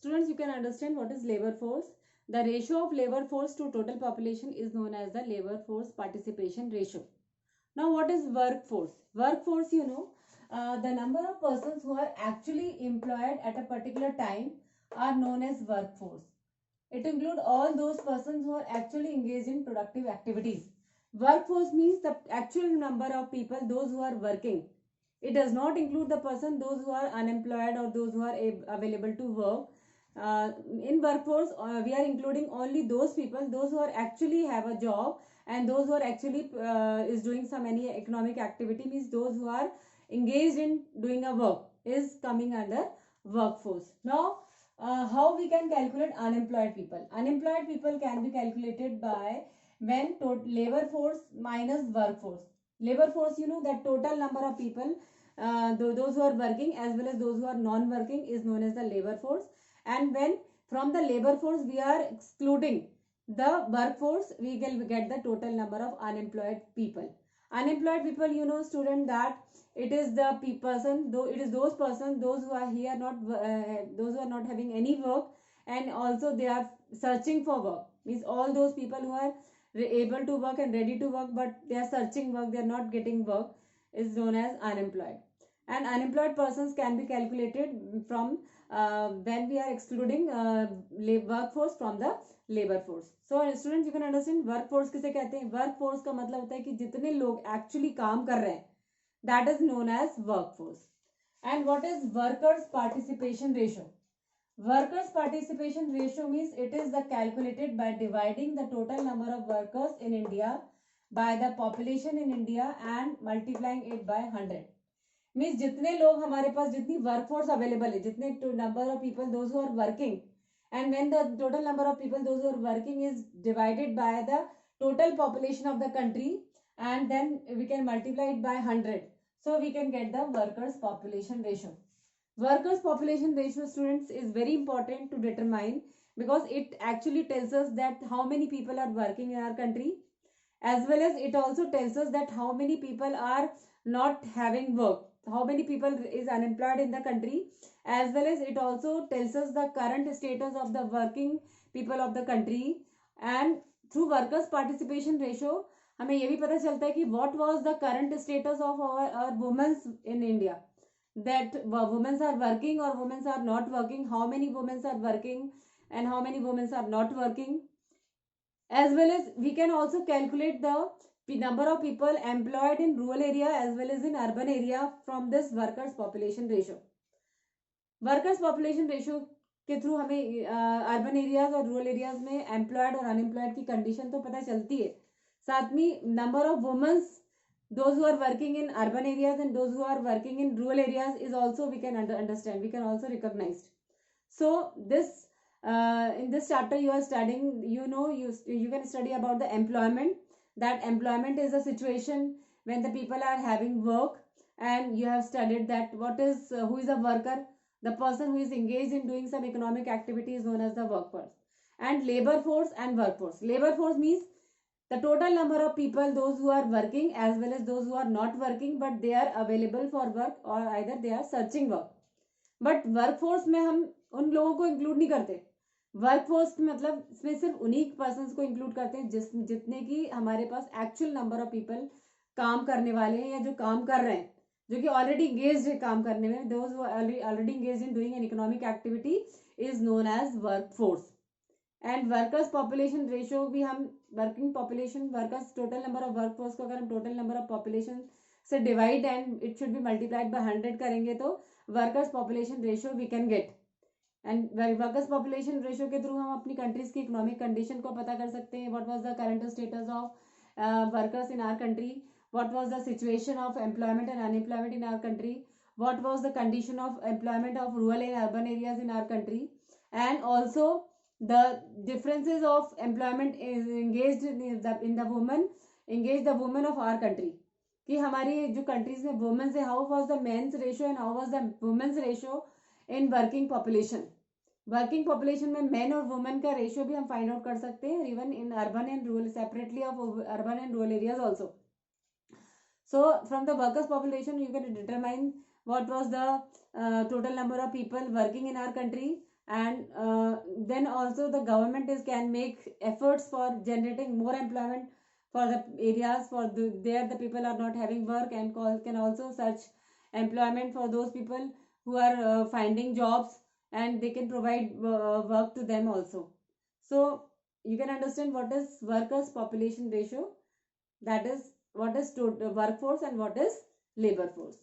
students, you can understand what is labor force. The ratio of labor force to total population is known as the labor force participation ratio. Now, what is workforce? Workforce, the number of persons who are actually employed at a particular time are known as workforce. It includes all those persons who are actually engaged in productive activities. Workforce means the actual number of people, those who are working. It does not include the person, those who are unemployed or those who are available to work. In workforce, we are including only those people, those who are actually have a job, and those who are actually is doing some any economic activity, means those who are engaged in doing a work is coming under workforce. Now, how we can calculate unemployed people? Unemployed people can be calculated by when labor force minus workforce. Labor force, that total number of people, those who are working as well as those who are non-working, is known as the labor force. And when from the labor force we are excluding the workforce, we can get the total number of unemployed people. Unemployed people, student, that it is the person, though it is those persons, those who are here not those who are not having any work, and also they are searching for work, means all those people who are able to work and ready to work, but they are searching work, they are not getting work, is known as unemployed. And unemployed persons can be calculated from when we are excluding workforce from the labor force. So students, you can understand workforce किसे कहते हैं. Workforce का मतलब होता है कि जितने लोग एक्चुअली काम कर रहे हैं, that is known as workforce. And what is workers participation ratio? Workers participation ratio means it is the calculated by dividing the total number of workers in India by the population in India and multiplying it by 100. Means जितने लोग हमारे पास, जितनी workforce available है, जितने number of people those who are working, and when the total number of people those who are working is divided by the total population of the country, and then we can multiply it by 100, so we can get the workers population ratio. Workers population ratio, students, is very important to determine because it actually tells us that how many people are working in our country, as well as it also tells us that how many people are not having work, how many people is unemployed in the country, as well as it also tells us the current status of the working people of the country. And through workers participation ratio हमें ये भी पता चलता है कि what was the current status of our women in India, that women are working or women are not working, how many women are working and how many women are not working, as well as we can also calculate the number of people employed in rural area as well as in urban area from this workers population ratio. Workers population ratio के through हमें urban areas और rural areas में employed और unemployed की condition तो पता चलती है, साथ में number of womens those who are working in urban areas and those who are working in rural areas is also we can understand, we can also recognize. So this in this chapter you are studying, you can study about the employment, that employment is a situation when the people are having work, and you have studied that what is who is a worker, the person who is engaged in doing some economic activity is known as the workforce. And labor force and workforce. Labor force means the total number of people, those who are working as well as those who are not working but they are available for work or either they are searching work. But workforce में हम उन लोगों को include नहीं करते. Workforce मतलब इसमें सिर्फ उन्हीं पर्सन्स को इंक्लूड करते हैं जितने की हमारे पास एक्चुअल नंबर ऑफ पीपल काम करने वाले हैं या जो काम कर रहे हैं, जो कि ऑलरेडी इंगेज्ड है काम करने में, those already engaged in doing an economic activity is known as workforce. And workers population ratio भी हम working population workers total number of workforce को अगर हम टोटल नंबर ऑफ पॉपुलेशन से divide and it should be multiplied by 100 करेंगे तो workers population ratio we can get. And workers population ratio के through हम अपनी कंट्रीज की इकोनॉमिक कंडीशन को पता कर सकते हैं. What was the current status of workers in our country, what was the situation of employment and unemployment in our country, what was the condition of employment of rural and urban areas in our country, and also the differences of employment is engaged in the women of our country, कि हमारी जो countries में women से how was the men's ratio and how was the women's ratio in working population. Working population में men और women का ratio भी हम फाइंड आउट कर सकते हैं even in urban and rural separately of urban and rural areas also. So from the workers population you can determine what was the total number of people working in our country, and then also the government is can make efforts for generating more employment for the areas for there the people are not having work, and can also search employment for those people who are finding jobs, and they can provide work to them also. So you can understand what is workers population ratio, that is what is workforce and what is labor force.